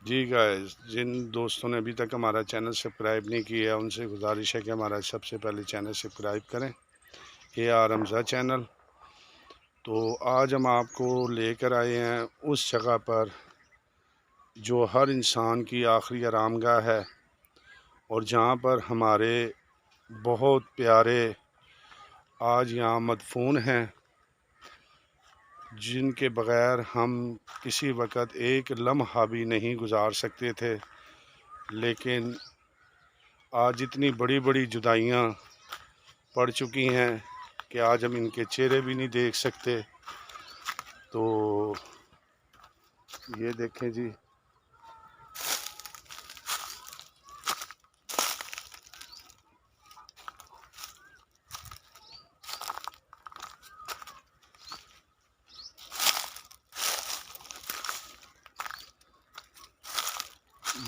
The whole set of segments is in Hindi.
जी गाइस, जिन दोस्तों ने अभी तक हमारा चैनल सब्सक्राइब नहीं किया उनसे गुजारिश है कि हमारा सबसे पहले चैनल सब्सक्राइब करें। AR Hamza channel. तो आज हम आपको लेकर आए हैं उस जगह पर जो हर इंसान की आखिरी आरामगाह है और जहाँ पर हमारे बहुत प्यारे आज यहाँ मदफून हैं, जिनके बग़ैर हम किसी वक़्त एक लम्हा भी नहीं गुजार सकते थे। लेकिन आज इतनी बड़ी बड़ी जुदाइयाँ पड़ चुकी हैं कि आज हम इनके चेहरे भी नहीं देख सकते। तो ये देखें जी,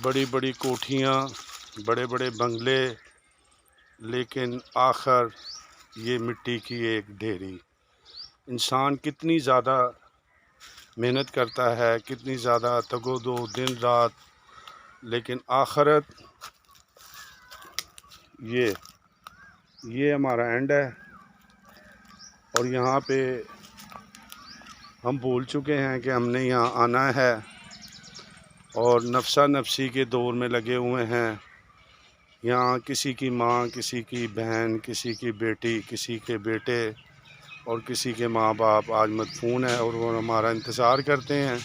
बड़ी बड़ी कोठियाँ, बड़े बड़े बंगले, लेकिन आखिर ये मिट्टी की एक ढेरी। इंसान कितनी ज़्यादा मेहनत करता है, कितनी ज़्यादा तगो-दो दिन रात, लेकिन आखिरत ये हमारा एंड है। और यहाँ पे हम भूल चुके हैं कि हमने यहाँ आना है और नफसा नफसी के दौर में लगे हुए हैं। यहाँ किसी की माँ, किसी की बहन, किसी की बेटी, किसी के बेटे और किसी के माँ बाप आज मदफून है और वो हमारा इंतज़ार करते हैं।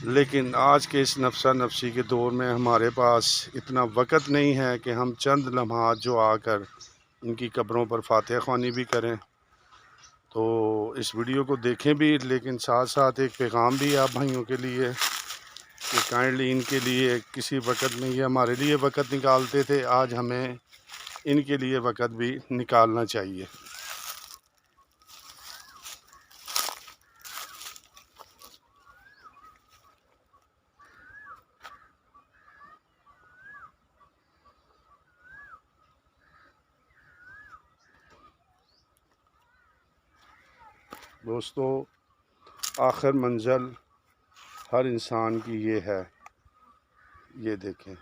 लेकिन आज के इस नफसा नफसी के दौर में हमारे पास इतना वक़्त नहीं है कि हम चंद लम्हात जो आकर इनकी कब्रों पर फातिहा ख़्वानी भी करें। तो इस वीडियो को देखें भी, लेकिन साथ साथ एक पैगाम भी आप भाइयों के लिए कि काइंडली इनके लिए किसी वक़्त में ये हमारे लिए वक़्त निकालते थे, आज हमें इनके लिए वक़्त भी निकालना चाहिए। दोस्तों, आखिर मंज़िल हर इंसान की ये है, ये देखें।